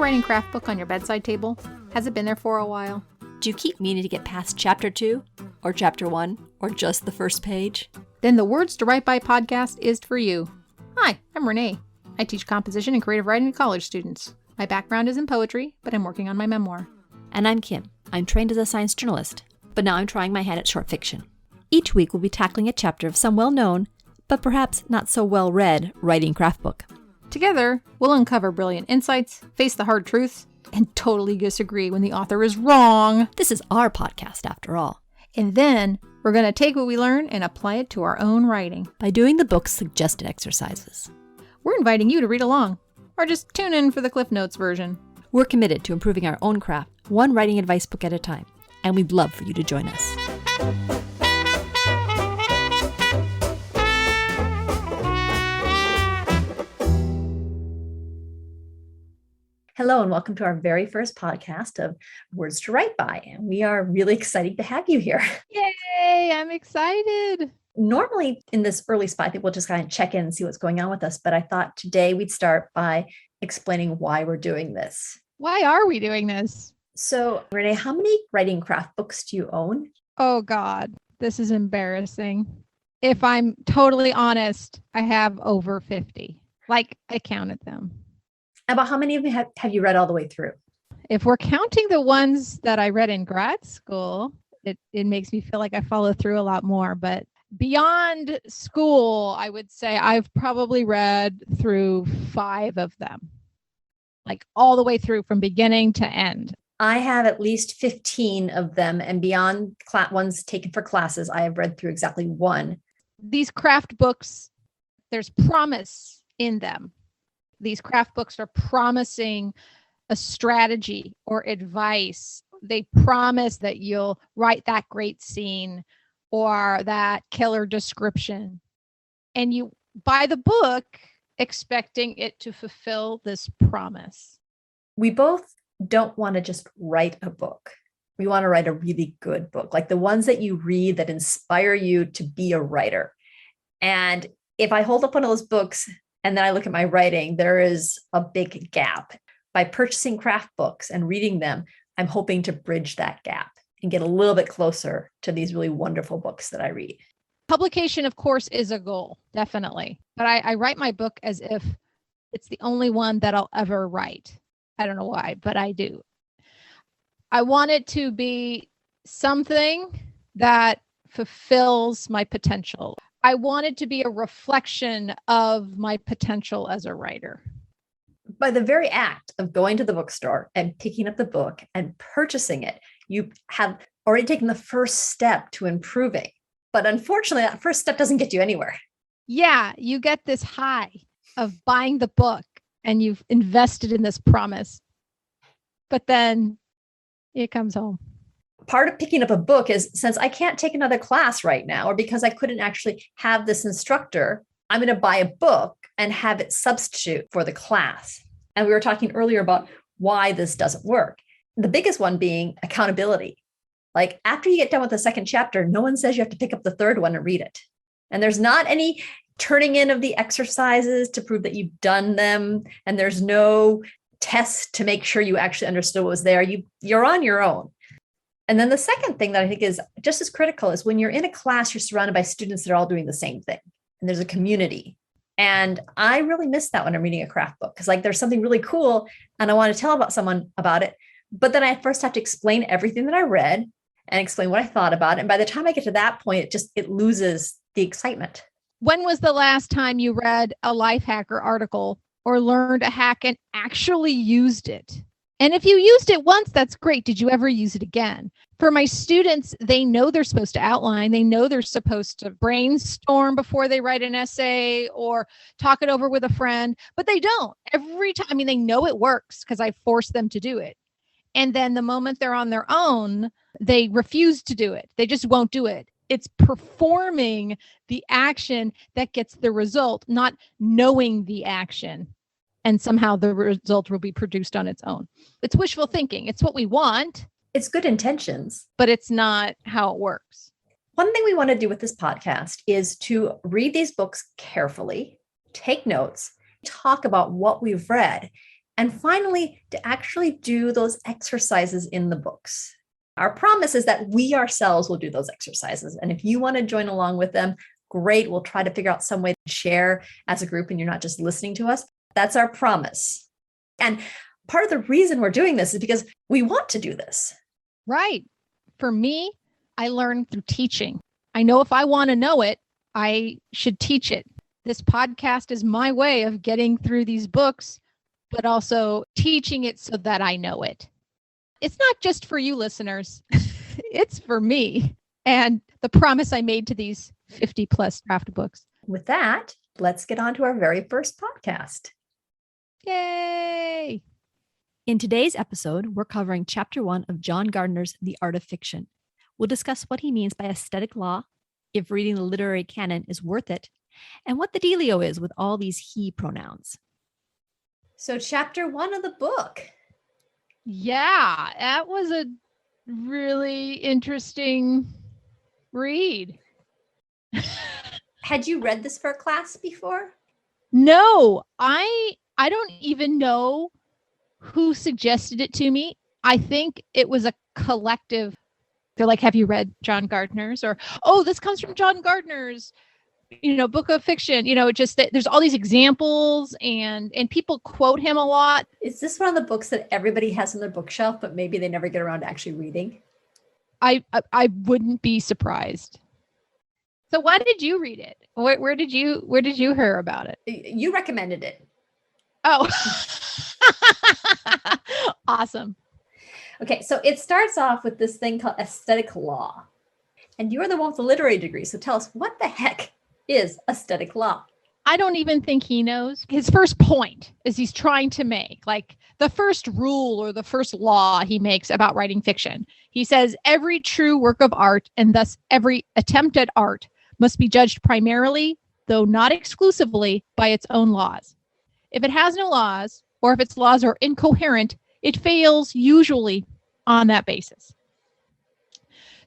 writing craft book on your bedside table? Has it been there for a while? Do you keep meaning to get past chapter 2 or chapter 1 or just the first page? Then the Words to Write By podcast is for you. Hi, I'm Renee. I teach composition and creative writing to college students. My background is in poetry, but I'm working on my memoir. And I'm Kim. I'm trained as a science journalist, but now I'm trying my hand at short fiction. Each week we'll be tackling a chapter of some well-known, but perhaps not so well-read writing craft book. Together, we'll uncover brilliant insights, face the hard truths, and totally disagree when the author is wrong. This is our podcast, after all. And then we're going to take what we learn and apply it to our own writing by doing the book's suggested exercises. We're inviting you to read along, or just tune in for the Cliff Notes version. We're committed to improving our own craft, one writing advice book at a time, and we'd love for you to join us. Hello, and welcome to our very first podcast of Words to Write By. And we are really excited to have you here. Yay, I'm excited. Normally in this early spot, I think we'll just kind of check in and see what's going on with us. But I thought today we'd start by explaining why we're doing this. Why are we doing this? So, Renee, how many writing craft books do you own? Oh, God, this is embarrassing. If I'm totally honest, I have over 50. Like, I counted them. About how many of them have you read all the way through? If we're counting the ones that I read in grad school, it makes me feel like I follow through a lot more. But beyond school, I would say I've probably read through 5 of them, like all the way through from beginning to end. I have at least 15 of them, and beyond ones taken for classes, I have read through exactly 1. These craft books, there's promise in them. These craft books are promising a strategy or advice. They promise that you'll write that great scene or that killer description. And you buy the book expecting it to fulfill this promise. We both don't want to just write a book. We want to write a really good book, like the ones that you read that inspire you to be a writer. And if I hold up one of those books and then I look at my writing, there is a big gap. By purchasing craft books and reading them, I'm hoping to bridge that gap and get a little bit closer to these really wonderful books that I read. Publication, of course, is a goal, definitely. But I write my book as if it's the only one that I'll ever write. I don't know why, but I do. I want it to be something that fulfills my potential. I want it to be a reflection of my potential as a writer. By the very act of going to the bookstore and picking up the book and purchasing it, you have already taken the first step to improving. But unfortunately, that first step doesn't get you anywhere. Yeah, you get this high of buying the book and you've invested in this promise. But then it comes home. Part of picking up a book is, since I can't take another class right now, or because I couldn't actually have this instructor, I'm going to buy a book and have it substitute for the class. And we were talking earlier about why this doesn't work. The biggest one being accountability. Like after you get done with the second chapter, no one says you have to pick up the third one and read it. And there's not any turning in of the exercises to prove that you've done them. And there's no test to make sure you actually understood what was there. You're on your own. And then the second thing that I think is just as critical is when you're in a class, you're surrounded by students that are all doing the same thing. And there's a community. And I really miss that when I'm reading a craft book, because like there's something really cool and I want to tell someone about it. But then I first have to explain everything that I read and explain what I thought about it. And by the time I get to that point, it loses the excitement. When was the last time you read a life hacker article or learned a hack and actually used it? And if you used it once, that's great. Did you ever use it again? For my students, they know they're supposed to outline. They know they're supposed to brainstorm before they write an essay or talk it over with a friend, but they don't. Every time, they know it works because I force them to do it. And then the moment they're on their own, they refuse to do it. They just won't do it. It's performing the action that gets the result, not knowing the action. And somehow the result will be produced on its own. It's wishful thinking. It's what we want. It's good intentions, but it's not how it works. One thing we want to do with this podcast is to read these books carefully, take notes, talk about what we've read, And finally, to actually do those exercises in the books. Our promise is that we ourselves will do those exercises. And if you want to join along with them, great. We'll try to figure out some way to share as a group and you're not just listening to us. That's our promise. And part of the reason we're doing this is because we want to do this. Right. For me, I learn through teaching. I know if I want to know it, I should teach it. This podcast is my way of getting through these books, but also teaching it so that I know it. It's not just for you listeners. It's for me and the promise I made to these 50 plus draft books. With that, let's get on to our very first podcast. Yay! In today's episode, we're covering Chapter 1 of John Gardner's The Art of Fiction. We'll discuss what he means by aesthetic law, if reading the literary canon is worth it, and what the dealio is with all these he pronouns. So Chapter 1 of the book. Yeah, that was a really interesting read. Had you read this for a class before? No, I don't even know who suggested it to me. I think it was a collective. They're like, have you read John Gardner's? Or, oh, this comes from John Gardner's, book of fiction. Just that there's all these examples and people quote him a lot. Is this one of the books that everybody has on their bookshelf, but maybe they never get around to actually reading? I wouldn't be surprised. So why did you read it? Where did you hear about it? You recommended it. Oh, awesome. Okay, so it starts off with this thing called aesthetic law. And you're the one with the literary degree. So tell us, what the heck is aesthetic law? I don't even think he knows. His first point is he's trying to make, like, the first rule or the first law he makes about writing fiction. He says every true work of art, and thus every attempt at art, must be judged primarily, though not exclusively, by its own laws. If it has no laws, or if its laws are incoherent, it fails usually on that basis.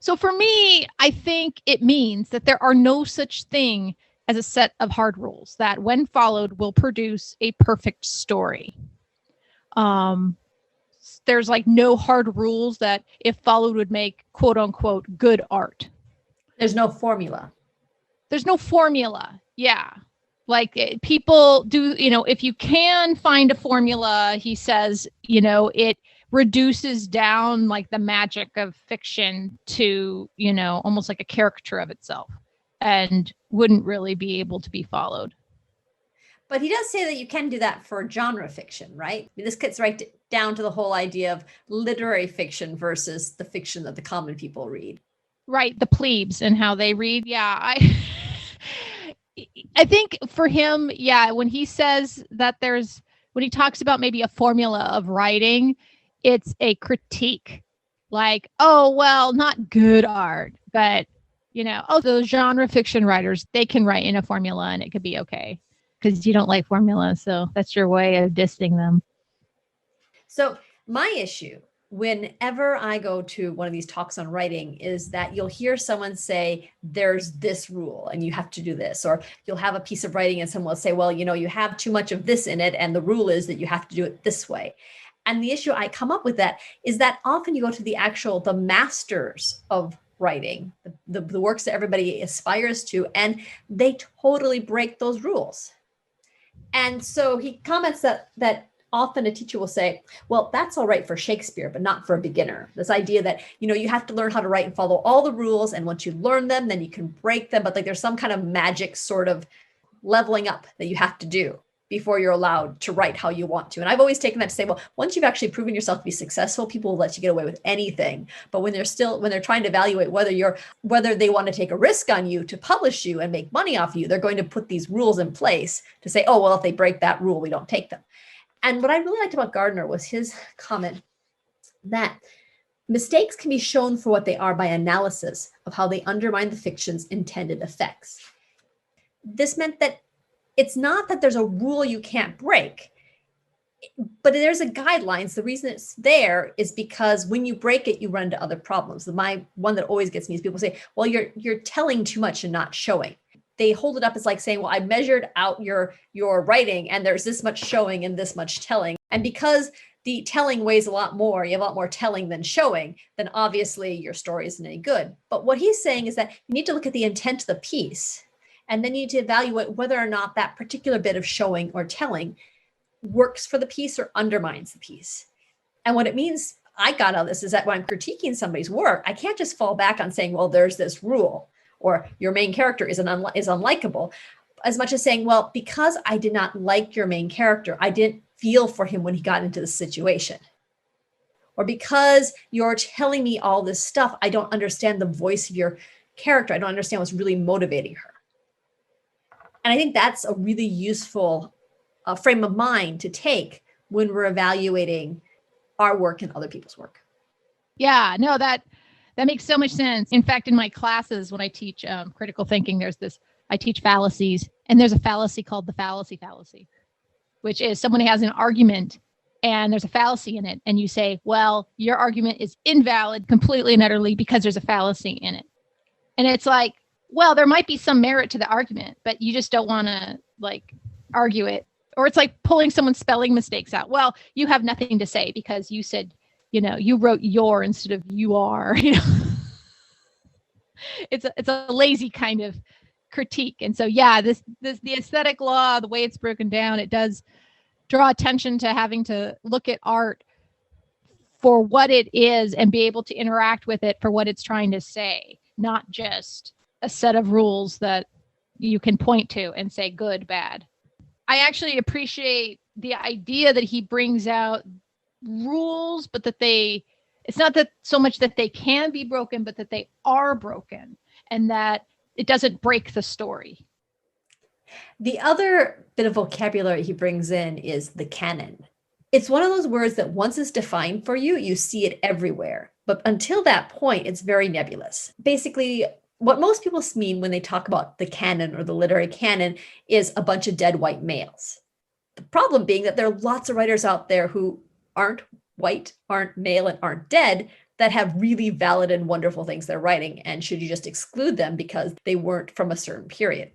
So for me, I think it means that there are no such thing as a set of hard rules that, when followed, will produce a perfect story. There's like no hard rules that, if followed, would make quote unquote good art. There's no formula. There's no formula. Yeah. Like people do, if you can find a formula, he says, it reduces down like the magic of fiction to, almost like a caricature of itself and wouldn't really be able to be followed. But he does say that you can do that for genre fiction, right? I mean, this gets right down to the whole idea of literary fiction versus the fiction that the common people read. Right. The plebes and how they read. Yeah. I think for him, yeah, when he says that when he talks about maybe a formula of writing, it's a critique. Like, oh, well, not good art, but, those genre fiction writers, they can write in a formula and it could be okay because you don't like formulas. So that's your way of dissing them. So my issue whenever I go to one of these talks on writing is that you'll hear someone say, there's this rule and you have to do this, or you'll have a piece of writing and someone will say, well, you have too much of this in it. And the rule is that you have to do it this way. And the issue I come up with that is that often you go to the masters of writing, the works that everybody aspires to, and they totally break those rules. And so he comments that often a teacher will say, well, that's all right for Shakespeare, but not for a beginner. This idea that, you have to learn how to write and follow all the rules. And once you learn them, then you can break them. But like there's some kind of magic sort of leveling up that you have to do before you're allowed to write how you want to. And I've always taken that to say, well, once you've actually proven yourself to be successful, people will let you get away with anything. But when they're trying to evaluate whether they want to take a risk on you to publish you and make money off you, they're going to put these rules in place to say, oh, well, if they break that rule, we don't take them. And what I really liked about Gardner was his comment that mistakes can be shown for what they are by analysis of how they undermine the fiction's intended effects. This meant that it's not that there's a rule you can't break, but there's a guidelines. The reason it's there is because when you break it, you run into other problems. My one that always gets me is people say, well, you're telling too much and not showing. They hold it up as like saying, well, I measured out your writing and there's this much showing and this much telling. And because the telling weighs a lot more, you have a lot more telling than showing, then obviously your story isn't any good. But what he's saying is that you need to look at the intent of the piece, and then you need to evaluate whether or not that particular bit of showing or telling works for the piece or undermines the piece. And what it means I got out of this is that when I'm critiquing somebody's work, I can't just fall back on saying, well, there's this rule, or your main character is unlikable, as much as saying, well, because I did not like your main character, I didn't feel for him when he got into the situation. Or because you're telling me all this stuff, I don't understand the voice of your character. I don't understand what's really motivating her. And I think that's a really useful frame of mind to take when we're evaluating our work and other people's work. Yeah, no, that makes so much sense. In fact, in my classes, when I teach critical thinking, I teach fallacies, and there's a fallacy called the fallacy, which is someone has an argument and there's a fallacy in it. And you say, well, your argument is invalid completely and utterly because there's a fallacy in it. And it's like, well, there might be some merit to the argument, but you just don't want to argue it. Or it's like pulling someone's spelling mistakes out. Well, you have nothing to say because you said, you wrote your instead of you are. It's a lazy kind of critique. And so, yeah, the aesthetic law, the way it's broken down, it does draw attention to having to look at art for what it is and be able to interact with it for what it's trying to say, not just a set of rules that you can point to and say good, bad. I actually appreciate the idea that he brings out rules, but that it's not that so much that they can be broken, but that they are broken and that it doesn't break the story. The other bit of vocabulary he brings in is the canon. It's one of those words that once it's defined for you, you see it everywhere. But until that point, it's very nebulous. Basically, what most people mean when they talk about the canon or the literary canon is a bunch of dead white males. The problem being that there are lots of writers out there who aren't white, aren't male, and aren't dead that have really valid and wonderful things they're writing. And should you just exclude them because they weren't from a certain period?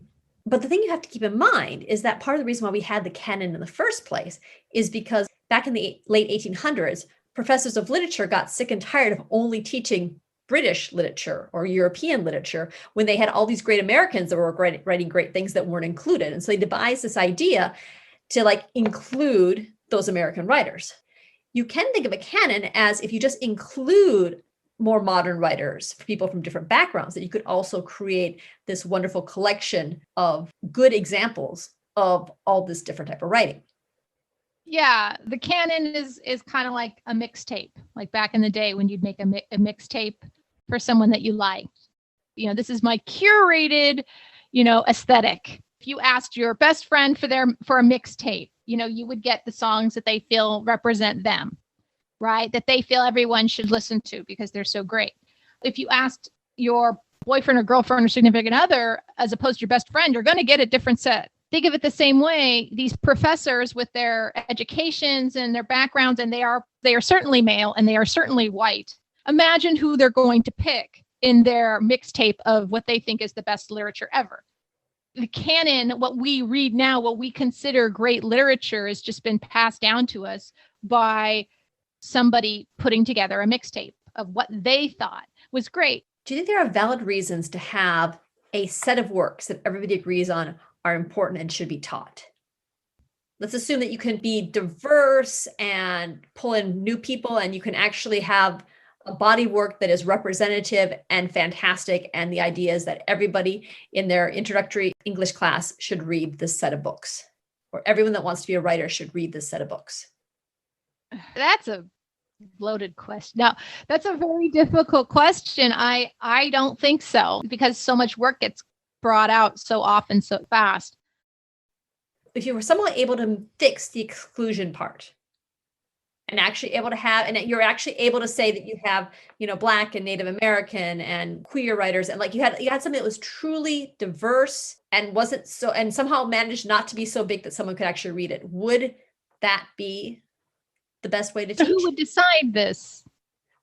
But the thing you have to keep in mind is that part of the reason why we had the canon in the first place is because back in the late 1800s, professors of literature got sick and tired of only teaching British literature or European literature when they had all these great Americans that were writing great things that weren't included. And so they devised this idea to include those American writers. You can think of a canon as if you just include more modern writers, people from different backgrounds, that you could also create this wonderful collection of good examples of all this different type of writing. Yeah, the canon is kind of like a mixtape, like back in the day when you'd make a mixtape for someone that you liked. This is my curated, aesthetic. If you asked your best friend for a mixtape, you would get the songs that they feel represent them, right? That they feel everyone should listen to because they're so great. If you asked your boyfriend or girlfriend or significant other, as opposed to your best friend, you're going to get a different set. Think of it the same way. These professors with their educations and their backgrounds, and they are certainly male and they are certainly white. Imagine who they're going to pick in their mixtape of what they think is the best literature ever. The canon, what we read now, what we consider great literature, has just been passed down to us by somebody putting together a mixtape of what they thought was great. Do you think there are valid reasons to have a set of works that everybody agrees on are important and should be taught? Let's assume that you can be diverse and pull in new people, and you can actually have a body work that is representative and fantastic. And the idea is that everybody in their introductory English class should read this set of books, or everyone that wants to be a writer should read this set of books. That's a loaded question. No, that's a very difficult question. I don't think so, because so much work gets brought out so often, so fast. If you were somehow able to fix the exclusion part and actually able to have, and you're actually able to say that you have, Black and Native American and queer writers, and you had something that was truly diverse and wasn't so, and somehow managed not to be so big that someone could actually read it, would that be the best way to teach? Who would decide this?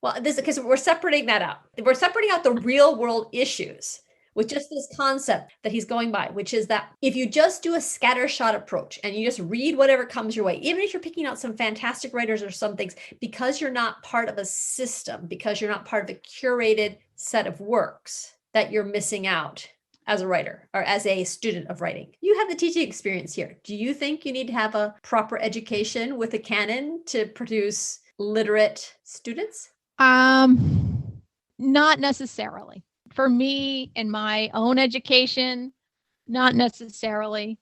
Well, because we're separating that out. We're separating out the real world issues. with just this concept that he's going by, which is that if you just do a scattershot approach and you just read whatever comes your way, even if you're picking out some fantastic writers or some things, because you're not part of a system, because you're not part of a curated set of works, that you're missing out as a writer or as a student of writing. You have the teaching experience here. Do you think you need to have a proper education with a canon to produce literate students? Not necessarily. For me, in my own education, not necessarily.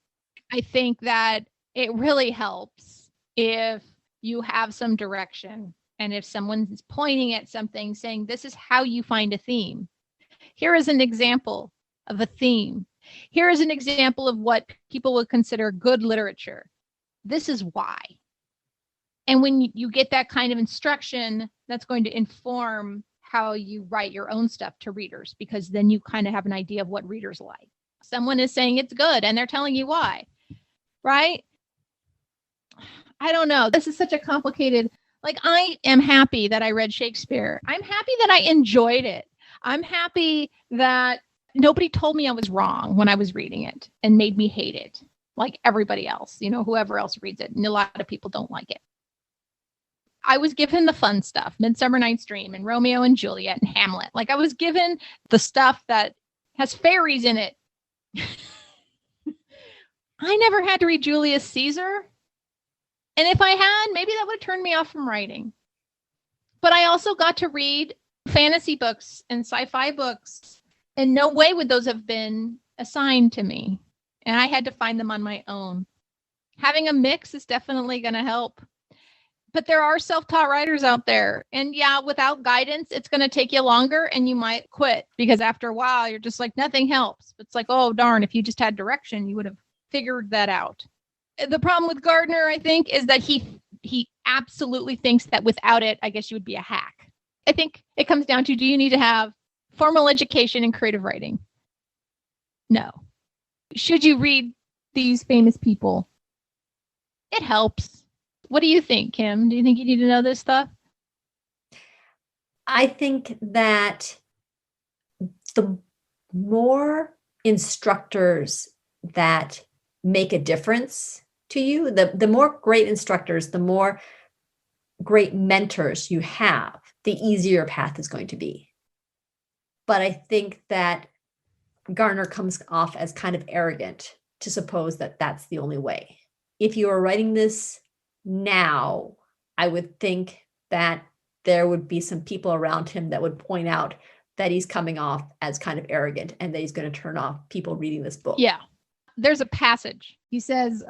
I think that it really helps if you have some direction and if someone's pointing at something saying, this is how you find a theme. Here is an example of a theme. Here is an example of what people would consider good literature. This is why. And when you get that kind of instruction, that's going to inform how you write your own stuff to readers, because then you kind of have an idea of what readers like. Someone is saying it's good and they're telling you why, right? I don't know. This is such a complicated, like, I am happy that I read Shakespeare. I'm happy that I enjoyed it. I'm happy that nobody told me I was wrong when I was reading it and made me hate it like everybody else, whoever else reads it. And a lot of people don't like it. I was given the fun stuff, Midsummer Night's Dream and Romeo and Juliet and Hamlet. Like, I was given the stuff that has fairies in it. I never had to read Julius Caesar. And if I had, maybe that would have turned me off from writing. But I also got to read fantasy books and sci-fi books. In no way would those have been assigned to me. And I had to find them on my own. Having a mix is definitely going to help. But there are self-taught writers out there. And yeah, without guidance, it's going to take you longer and you might quit, because after a while, you're just like, nothing helps. It's like, oh, darn, if you just had direction, you would have figured that out. The problem with Gardner, I think, is that he absolutely thinks that without it, I guess you would be a hack. I think it comes down to, do you need to have formal education in creative writing? No. Should you read these famous people? It helps. What do you think, Kim? Do you think you need to know this stuff? I think that the more instructors that make a difference to you, the more great instructors, the more great mentors you have, the easier your path is going to be. But I think that Gardner comes off as kind of arrogant to suppose that that's the only way. If you are writing this now, I would think that there would be some people around him that would point out that he's coming off as kind of arrogant and that he's going to turn off people reading this book. Yeah. There's a passage. He says,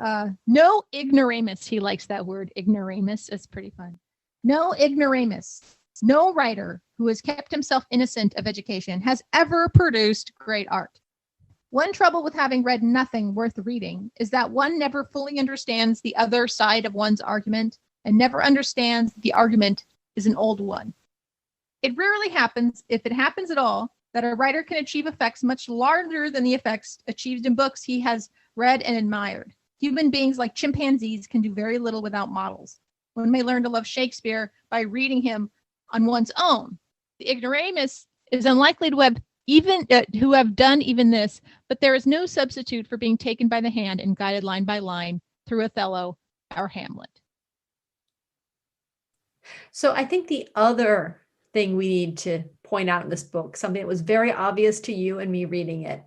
no ignoramus. He likes that word, ignoramus. It's pretty fun. No ignoramus. No writer who has kept himself innocent of education has ever produced great art. One trouble with having read nothing worth reading is that one never fully understands the other side of one's argument and never understands the argument is an old one. It rarely happens, if it happens at all, that a writer can achieve effects much larger than the effects achieved in books he has read and admired. Human beings, like chimpanzees, can do very little without models. One may learn to love Shakespeare by reading him on one's own. The ignoramus is unlikely to have done even this, but there is no substitute for being taken by the hand and guided line by line through Othello or Hamlet. So I think the other thing we need to point out in this book, something that was very obvious to you and me reading it,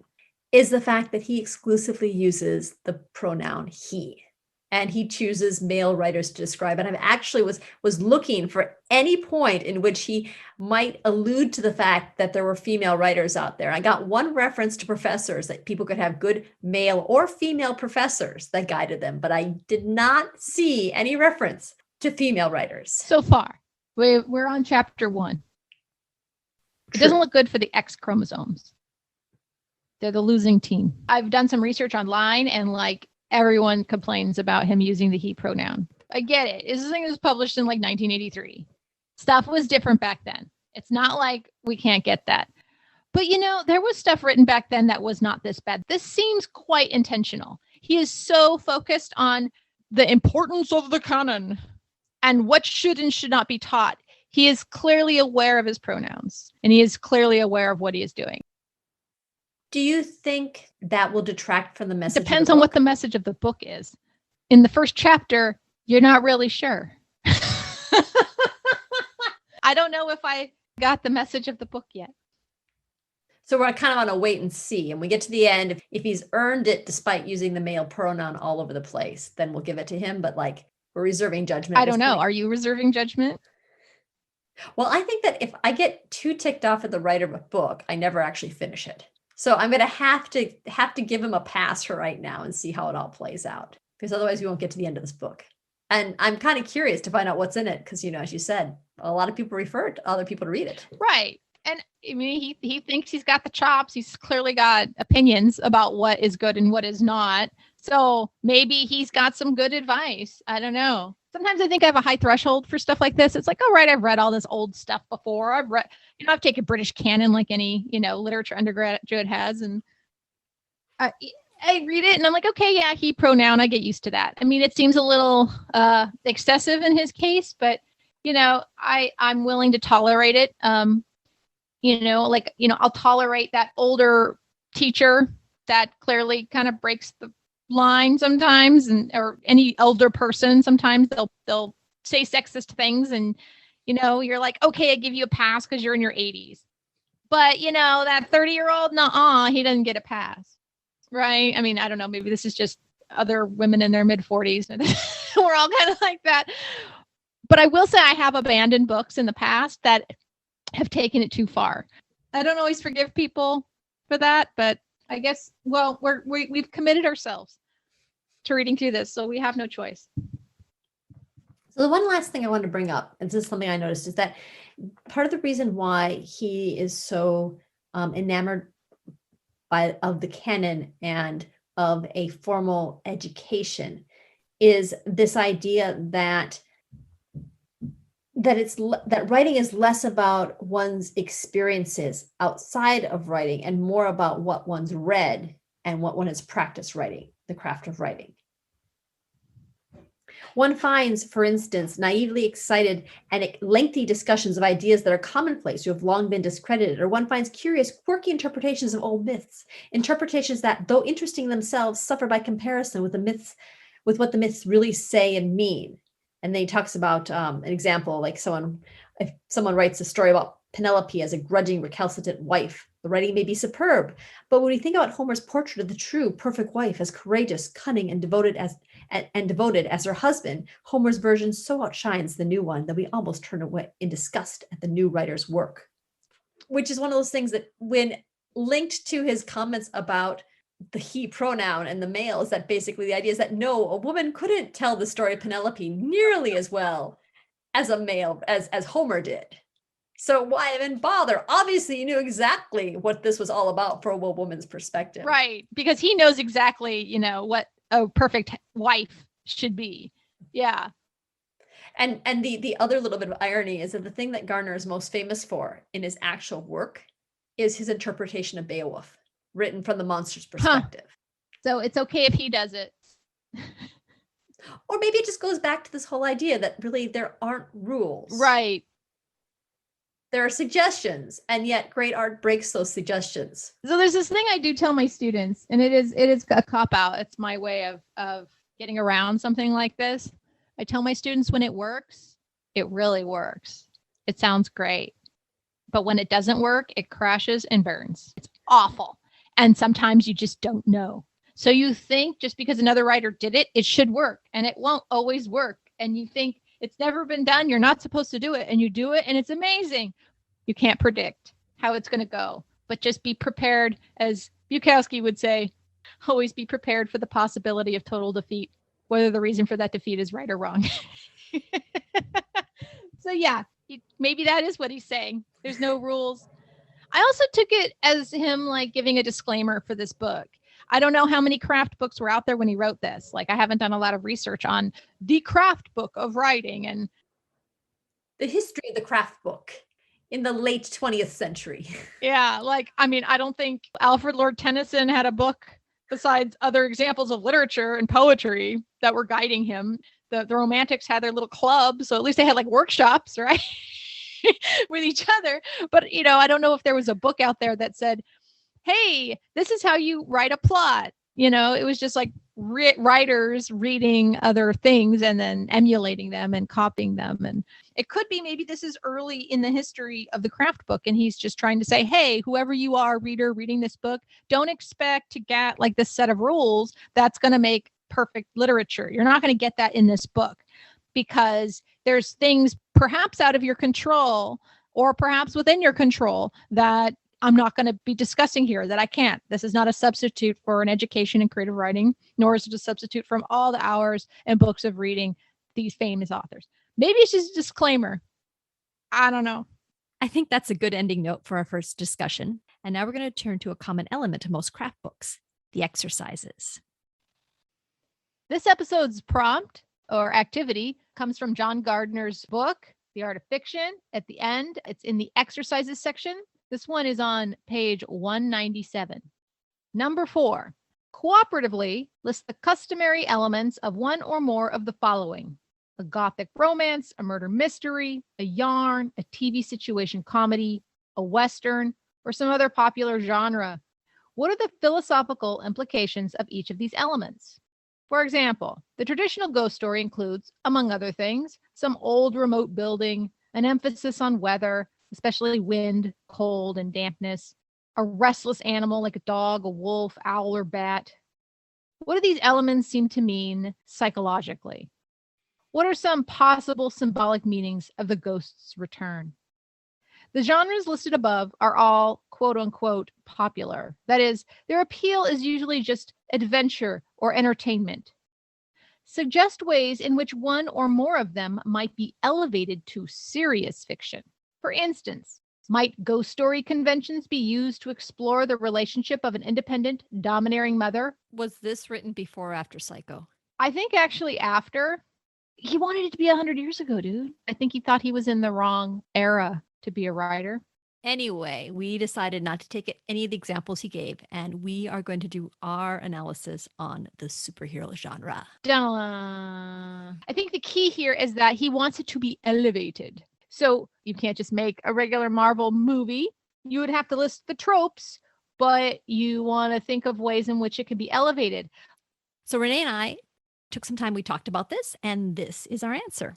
is the fact that he exclusively uses the pronoun he. And he chooses male writers to describe it. I actually was looking for any point in which he might allude to the fact that there were female writers out there. I got one reference to professors, that people could have good male or female professors that guided them, but I did not see any reference to female writers. So far, we're on chapter 1. It doesn't look good for the X chromosomes. They're the losing team. I've done some research online, and everyone complains about him using the he pronoun. I get it. This thing was published in 1983. Stuff was different back then. It's not like we can't get that. But there was stuff written back then that was not this bad. This seems quite intentional. He is so focused on the importance of the canon and what should and should not be taught. He is clearly aware of his pronouns, and he is clearly aware of what he is doing. Do you think that will detract from the message? Depends on what the message of the book is. In the first chapter, you're not really sure. I don't know if I got the message of the book yet. So we're kind of on a wait and see. And we get to the end. If he's earned it despite using the male pronoun all over the place, then we'll give it to him. But like, we're reserving judgment. I don't know. Are you reserving judgment? Well, I think that if I get too ticked off at the writer of a book, I never actually finish it. So I'm going to have to give him a pass for right now and see how it all plays out, because otherwise we won't get to the end of this book. And I'm kind of curious to find out what's in it, because, as you said, a lot of people refer to other people to read it. Right. And I mean, he thinks he's got the chops. He's clearly got opinions about what is good and what is not. So maybe he's got some good advice. I don't know. Sometimes I think I have a high threshold for stuff like this. It's like, all right, I've read all this old stuff before. I've taken British Canon like any, literature undergraduate has. And I read it and I'm like, okay, yeah, he pronoun. I get used to that. I mean, it seems a little excessive in his case, but, I'm willing to tolerate it. I'll tolerate that older teacher that clearly kind of breaks the line sometimes, or any elder person. Sometimes they'll say sexist things, and you're like, okay, I give you a pass because you're in your 80s. But that 30-year-old, nuh-uh, he doesn't get a pass, right? I mean, I don't know. Maybe this is just other women in their mid 40s, and we're all kind of like that. But I will say I have abandoned books in the past that have taken it too far. I don't always forgive people for that, but I guess, well, we've committed ourselves to reading through this, so we have no choice. So the one last thing I want to bring up, and this is something I noticed, is that part of the reason why he is so enamored of the canon and of a formal education is this idea that writing is less about one's experiences outside of writing and more about what one's read and what one has practiced writing, the craft of writing. One finds, for instance, naively excited and lengthy discussions of ideas that are commonplace or have long been discredited, or one finds curious, quirky interpretations of old myths, interpretations that, though interesting themselves, suffer by comparison with what the myths really say and mean. And then he talks about an example, like if someone writes a story about Penelope as a grudging, recalcitrant wife, the writing may be superb. But when we think about Homer's portrait of the true, perfect wife as courageous, cunning, and devoted as her husband, Homer's version so outshines the new one that we almost turn away in disgust at the new writer's work. Which is one of those things that, when linked to his comments about the he pronoun and the male, is that basically the idea is that no, a woman couldn't tell the story of Penelope nearly as well as a male, as Homer did. So why even bother? Obviously, you knew exactly what this was all about from a woman's perspective. Right, because he knows exactly, what a perfect wife should be. Yeah. And the other little bit of irony is that the thing that Gardner is most famous for in his actual work is his interpretation of Beowulf, written from the monster's perspective. So it's okay if he does it. Or maybe it just goes back to this whole idea that really there aren't rules. Right. There are suggestions, and yet great art breaks those suggestions. So there's this thing I do tell my students, and it is a cop-out. It's my way of getting around something like this. I tell my students, when it works, it really works. It sounds great. But when it doesn't work, it crashes and burns. It's awful. And sometimes you just don't know. So you think just because another writer did it, it should work, and it won't always work. And you think it's never been done, you're not supposed to do it, and you do it, and it's amazing. You can't predict how it's going to go, but just be prepared. As Bukowski would say, always be prepared for the possibility of total defeat, whether the reason for that defeat is right or wrong. So yeah, maybe that is what he's saying. There's no rules. I also took it as him like giving a disclaimer for this book. I don't know how many craft books were out there when he wrote this. Like, I haven't done a lot of research on the craft book of writing and the history of the craft book in the late 20th century. Yeah, I don't think Alfred Lord Tennyson had a book besides other examples of literature and poetry that were guiding him. The Romantics had their little clubs, so at least they had like workshops, right? With each other. But, I don't know if there was a book out there that said, hey, this is how you write a plot. It was just like writers reading other things and then emulating them and copying them. And it could be maybe this is early in the history of the craft book. And he's just trying to say, hey, whoever you are, reader, reading this book, don't expect to get like this set of rules that's going to make perfect literature. You're not going to get that in this book because there's things perhaps out of your control or perhaps within your control that I'm not going to be discussing here, that I can't. This is not a substitute for an education in creative writing, nor is it a substitute from all the hours and books of reading these famous authors. Maybe it's just a disclaimer. I don't know. I think that's a good ending note for our first discussion. And now we're going to turn to a common element of most craft books, the exercises. This episode's prompt or activity comes from John Gardner's book, The Art of Fiction. At the end, it's in the exercises section. This one is on page 197. Number 4, cooperatively list the customary elements of one or more of the following: a gothic romance, a murder mystery, a yarn, a TV situation comedy, a Western, or some other popular genre. What are the philosophical implications of each of these elements? For example, the traditional ghost story includes, among other things, some old remote building, an emphasis on weather, especially wind, cold, and dampness, a restless animal like a dog, a wolf, owl, or bat. What do these elements seem to mean psychologically? What are some possible symbolic meanings of the ghost's return? The genres listed above are all quote unquote popular. That is, their appeal is usually just adventure or entertainment. Suggest ways in which one or more of them might be elevated to serious fiction. For instance, might ghost story conventions be used to explore the relationship of an independent, domineering mother? Was this written before or after Psycho? I think actually after. He wanted it to be 100 years ago, dude. I think he thought he was in the wrong era to be a writer. Anyway, we decided not to take any of the examples he gave, and we are going to do our analysis on the superhero genre. Dun-dun. I think the key here is that he wants it to be elevated. So you can't just make a regular Marvel movie. You would have to list the tropes, but you want to think of ways in which it can be elevated. So Renee and I took some time, we talked about this, and this is our answer.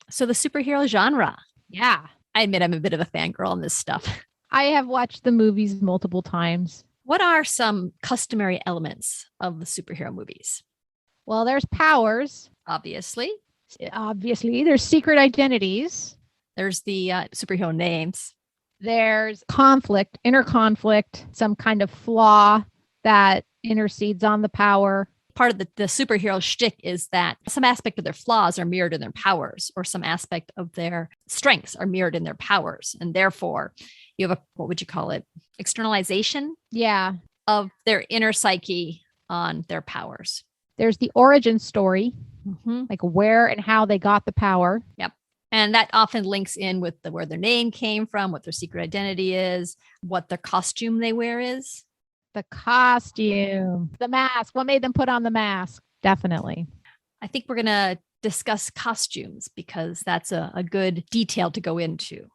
So the superhero genre. Yeah. I admit I'm a bit of a fangirl on this stuff. I have watched the movies multiple times. What are some customary elements of the superhero movies? Well, there's powers. Obviously, there's secret identities. There's the superhero names. There's conflict, inner conflict, some kind of flaw that intercedes on the power. Part of the superhero shtick is that some aspect of their flaws are mirrored in their powers, or some aspect of their strengths are mirrored in their powers. And therefore, you have what would you call it? Externalization? Yeah. Of their inner psyche on their powers. There's the origin story, like where and how they got the power. Yep. And that often links in with where their name came from, what their secret identity is, what their costume they wear is. The costume, the mask. What made them put on the mask? Definitely. I think we're going to discuss costumes because that's a good detail to go into.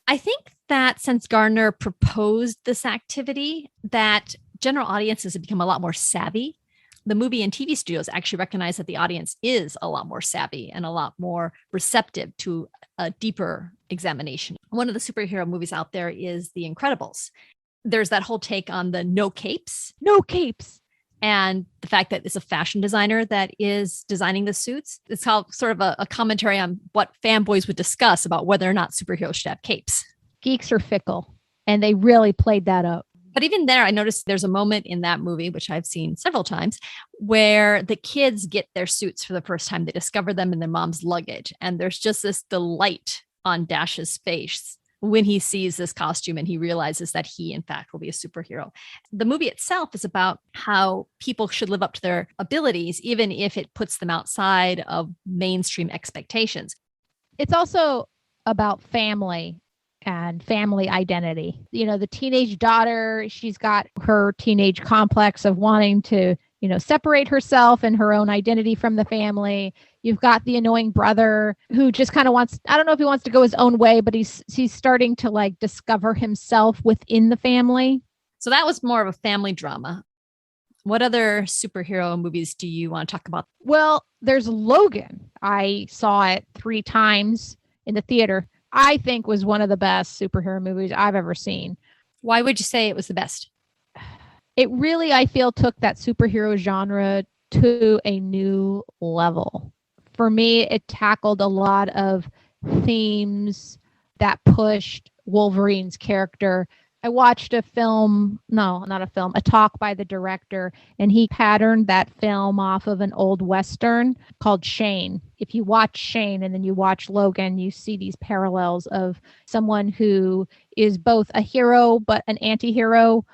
I think that since Gardner proposed this activity, that general audiences have become a lot more savvy. The movie and TV studios actually recognize that the audience is a lot more savvy and a lot more receptive to a deeper examination. One of the superhero movies out there is The Incredibles. There's that whole take on the no capes. No capes. And the fact that it's a fashion designer that is designing the suits. It's how sort of a commentary on what fanboys would discuss about whether or not superheroes should have capes. Geeks are fickle, and they really played that up. But even there, I noticed there's a moment in that movie, which I've seen several times, where the kids get their suits for the first time. They discover them in their mom's luggage. And there's just this delight on Dash's face when he sees this costume and he realizes that he, in fact, will be a superhero. The movie itself is about how people should live up to their abilities, even if it puts them outside of mainstream expectations. It's also about family and family identity. You know, the teenage daughter, she's got her teenage complex of wanting to separate herself and her own identity from the family. You've got the annoying brother who just kind of wants, I don't know if he wants to go his own way, but he's starting to like discover himself within the family. So that was more of a family drama. What other superhero movies do you want to talk about? Well, there's Logan. I saw it 3 times in the theater. I think was one of the best superhero movies I've ever seen. Why would you say it was the best? It really, I feel, took that superhero genre to a new level. For me, it tackled a lot of themes that pushed Wolverine's character. I watched a talk by the director, and he patterned that film off of an old Western called Shane. If you watch Shane and then you watch Logan, you see these parallels of someone who is both a hero but an anti-hero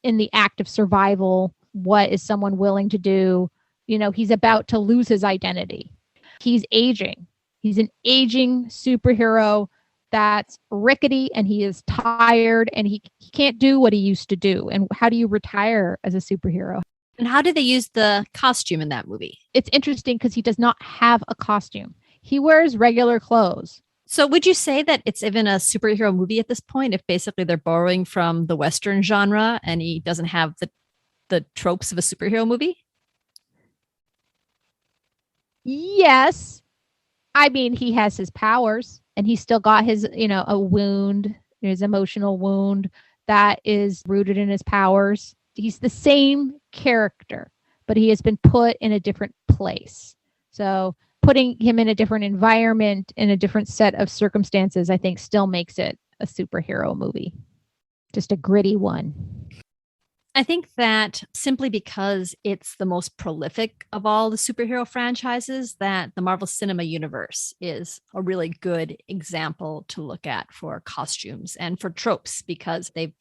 in the act of survival. What is someone willing to do? He's about to lose his identity. He's aging. He's an aging superhero that's rickety, and he is tired, and he can't do what he used to do. And how do you retire as a superhero? And how did they use the costume in that movie? It's interesting because he does not have a costume. He wears regular clothes. So would you say that it's even a superhero movie at this point, if basically they're borrowing from the Western genre and he doesn't have the tropes of a superhero movie? Yes. I mean, he has his powers, and he's still got his, a wound, his emotional wound that is rooted in his powers. He's the same character, but he has been put in a different place. So putting him in a different environment, in a different set of circumstances, I think still makes it a superhero movie. Just a gritty one. I think that simply because it's the most prolific of all the superhero franchises, that the Marvel Cinema Universe is a really good example to look at for costumes and for tropes, because they've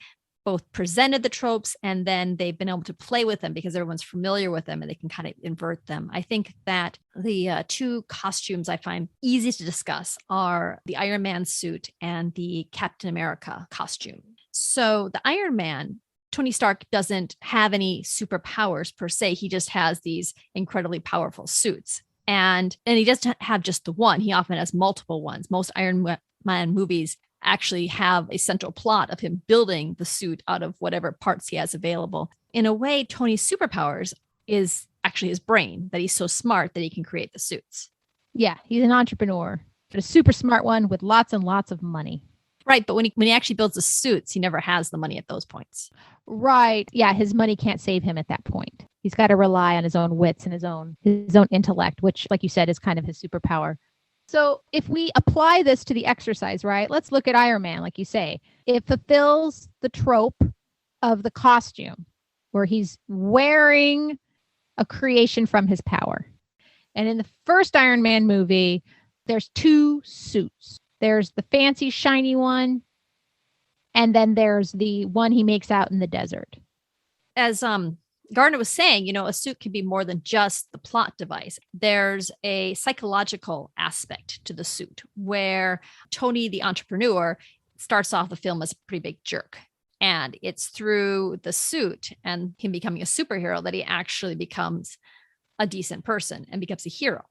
both presented the tropes and then they've been able to play with them because everyone's familiar with them and they can kind of invert them. I think that the 2 costumes I find easy to discuss are the Iron Man suit and the Captain America costume. So the Iron Man, Tony Stark doesn't have any superpowers per se. He just has these incredibly powerful suits. And he doesn't have just the one. He often has multiple ones. Most Iron Man movies actually have a central plot of him building the suit out of whatever parts he has available. In a way, Tony's superpowers is actually his brain, that he's so smart that he can create the suits. Yeah, he's an entrepreneur, but a super smart one with lots and lots of money. Right, but when he actually builds the suits, he never has the money at those points. Right. Yeah, his money can't save him at that point. He's got to rely on his own wits and his own intellect, which, like you said, is kind of his superpower. So if we apply this to the exercise, right, let's look at Iron Man, like you say. It fulfills the trope of the costume where he's wearing a creation from his power. And in the first Iron Man movie, there's 2 suits. There's the fancy, shiny one, and then there's the one he makes out in the desert. As Gardner was saying, a suit can be more than just the plot device. There's a psychological aspect to the suit where Tony, the entrepreneur, starts off the film as a pretty big jerk. And it's through the suit and him becoming a superhero that he actually becomes a decent person and becomes a hero.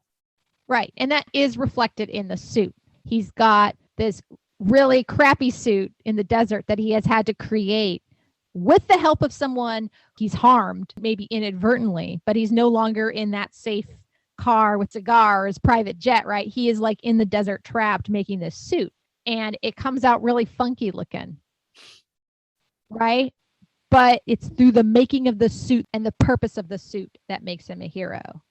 Right. And that is reflected in the suit. He's got this really crappy suit in the desert that he has had to create with the help of someone he's harmed, maybe inadvertently, but he's no longer in that safe car with cigars, private jet, right? He is like in the desert trapped making this suit, and it comes out really funky looking, right? But it's through the making of the suit and the purpose of the suit that makes him a hero.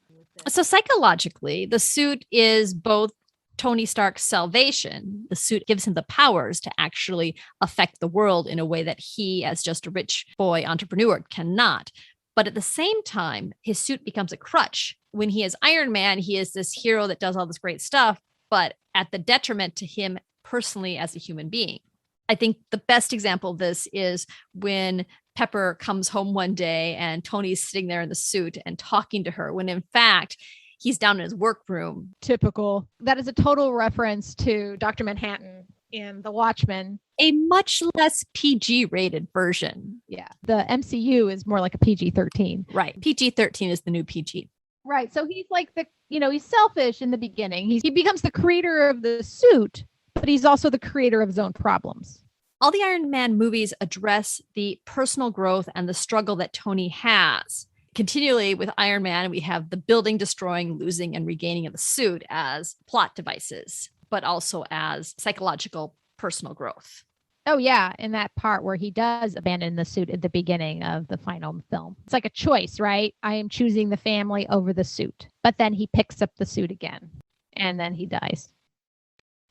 So psychologically, the suit is both Tony Stark's salvation. The suit gives him the powers to actually affect the world in a way that he, as just a rich boy entrepreneur, cannot. But at the same time, his suit becomes a crutch. When he is Iron Man, he is this hero that does all this great stuff, but at the detriment to him personally as a human being. I think the best example of this is when Pepper comes home one day and Tony's sitting there in the suit and talking to her, when in fact, he's down in his workroom. Typical. That is a total reference to Dr. Manhattan in The Watchmen. A much less PG rated version. Yeah. The MCU is more like a PG-13. Right. PG-13 is the new PG. Right. So he's like he's selfish in the beginning. He becomes the creator of the suit, but he's also the creator of his own problems. All the Iron Man movies address the personal growth and the struggle that Tony has. Continually with Iron Man, we have the building, destroying, losing, and regaining of the suit as plot devices, but also as psychological personal growth. Oh, yeah. In that part where he does abandon the suit at the beginning of the final film. It's like a choice, right? I am choosing the family over the suit. But then he picks up the suit again and then he dies.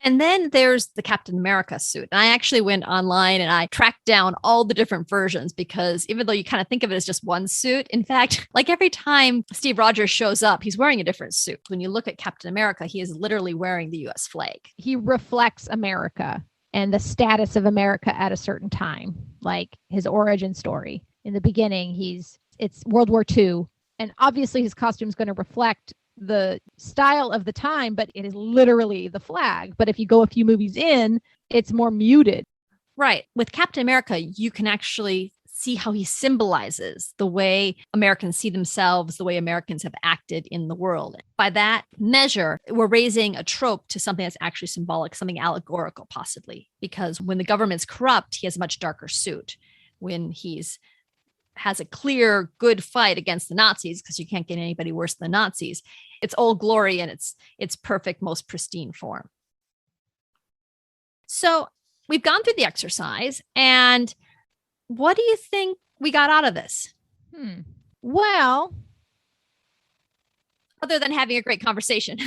And then there's the Captain America suit. And I actually went online and I tracked down all the different versions because even though you kind of think of it as just one suit, in fact, like every time Steve Rogers shows up, he's wearing a different suit. When you look at Captain America, he is literally wearing the US flag. He reflects America and the status of America at a certain time, like his origin story. In the beginning, it's World War II. And obviously his costume is going to reflect the style of the time, but it is literally the flag. But if you go a few movies in, it's more muted. Right. With Captain America, you can actually see how he symbolizes the way Americans see themselves, the way Americans have acted in the world. By that measure, we're raising a trope to something that's actually symbolic, something allegorical, possibly. Because when the government's corrupt, he has a much darker suit. When has a clear, good fight against the Nazis, because you can't get anybody worse than the Nazis, it's Old Glory in its perfect, most pristine form. So we've gone through the exercise, and what do you think we got out of this? Well, other than having a great conversation.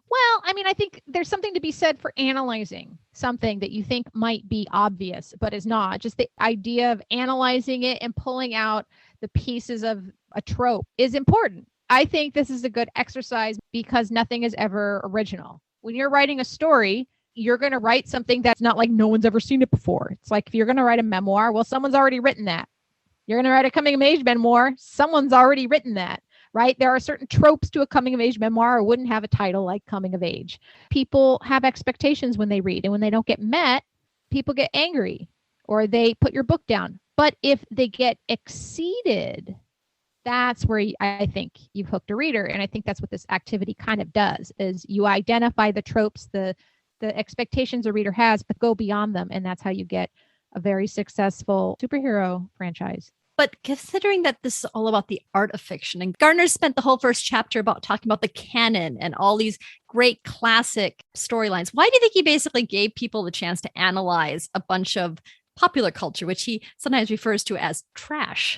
Well, I mean, I think there's something to be said for analyzing something that you think might be obvious, but is not. Just the idea of analyzing it and pulling out the pieces of a trope is important. I think this is a good exercise because nothing is ever original. When you're writing a story, you're going to write something that's not like no one's ever seen it before. It's like if you're going to write a memoir, well, someone's already written that. You're going to write a coming of age memoir, someone's already written that. Right? There are certain tropes to a coming of age memoir. It wouldn't have a title like coming of age. People have expectations when they read, and when they don't get met, people get angry or they put your book down. But if they get exceeded, that's where I think you've hooked a reader. And I think that's what this activity kind of does is you identify the tropes, the expectations a reader has, but go beyond them. And that's how you get a very successful superhero franchise. But considering that this is all about the art of fiction, and Gardner spent the whole first chapter about talking about the canon and all these great classic storylines, why do you think he basically gave people the chance to analyze a bunch of popular culture, which he sometimes refers to as trash?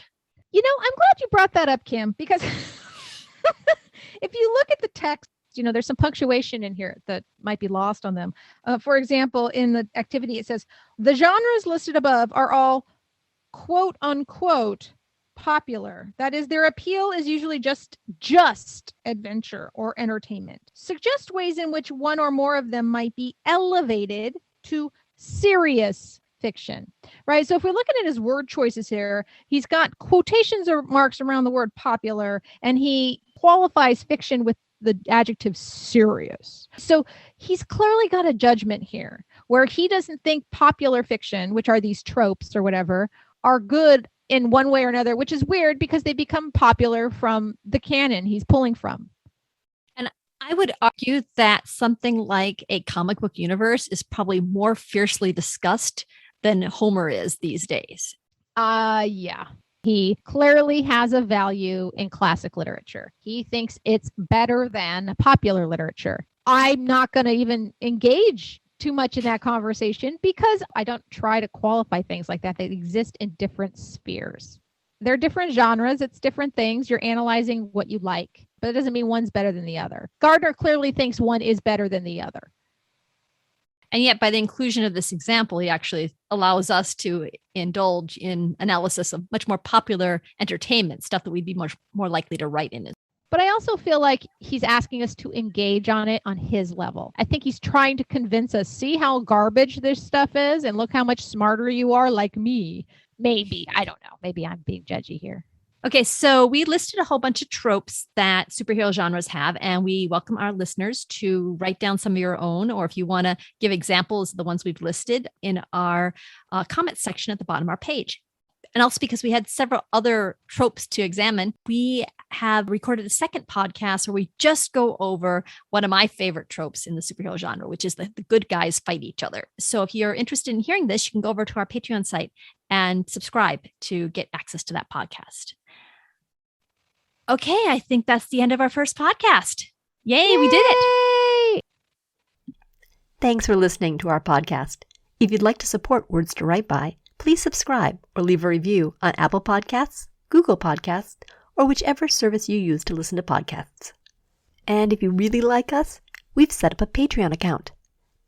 You know, I'm glad you brought that up, Kim, because if you look at the text, there's some punctuation in here that might be lost on them. For example, in the activity, it says, the genres listed above are all quote unquote popular. That is, their appeal is usually just adventure or entertainment. Suggest ways in which one or more of them might be elevated to serious fiction, right? So if we're looking at his word choices here, he's got quotations or marks around the word popular, and he qualifies fiction with the adjective serious. So he's clearly got a judgment here where he doesn't think popular fiction, which are these tropes or whatever, are good in one way or another, which is weird because they become popular from the canon he's pulling from. And I would argue that something like a comic book universe is probably more fiercely discussed than Homer is these days. Yeah. He clearly has a value in classic literature. He thinks it's better than popular literature. I'm not going to even engage too much in that conversation because I don't try to qualify things like that. They exist in different spheres. They're different genres. It's different things. You're analyzing what you like, but it doesn't mean one's better than the other. Gardner clearly thinks one is better than the other. And yet by the inclusion of this example, he actually allows us to indulge in analysis of much more popular entertainment, stuff that we'd be much more likely to write in. But I also feel like he's asking us to engage on it on his level. I think he's trying to convince us, see how garbage this stuff is and look how much smarter you are like me. Maybe. I don't know. Maybe I'm being judgy here. Okay, so we listed a whole bunch of tropes that superhero genres have, and we welcome our listeners to write down some of your own, or if you want to give examples of the ones we've listed in our comment section at the bottom of our page. And also because we had several other tropes to examine, we have recorded a second podcast where we just go over one of my favorite tropes in the superhero genre, which is the good guys fight each other. So if you're interested in hearing this, you can go over to our Patreon site and subscribe to get access to that podcast. Okay, I think that's the end of our first podcast. Yay, we did it. Thanks for listening to our podcast. If you'd like to support Words to Write By, please subscribe or leave a review on Apple Podcasts, Google Podcasts, or whichever service you use to listen to podcasts. And if you really like us, we've set up a Patreon account.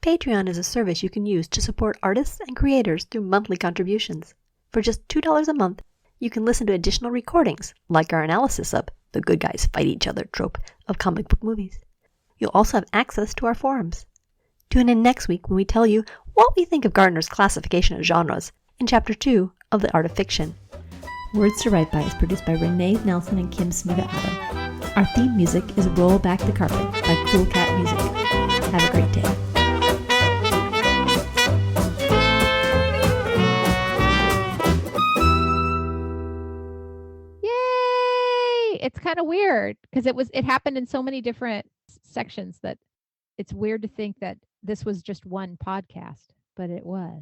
Patreon is a service you can use to support artists and creators through monthly contributions. For just $2 a month, you can listen to additional recordings, like our analysis of the good guys fight each other trope of comic book movies. You'll also have access to our forums. Tune in next week when we tell you what we think of Gardner's classification of genres in Chapter 2 of The Art of Fiction. Words to Write By is produced by Renee Nelson and Kim Smiga-Adam. Our theme music is Roll Back the Carpet by Cool Cat Music. Have a great day. It's kind of weird because it happened in so many different sections that it's weird to think that this was just one podcast, but it was.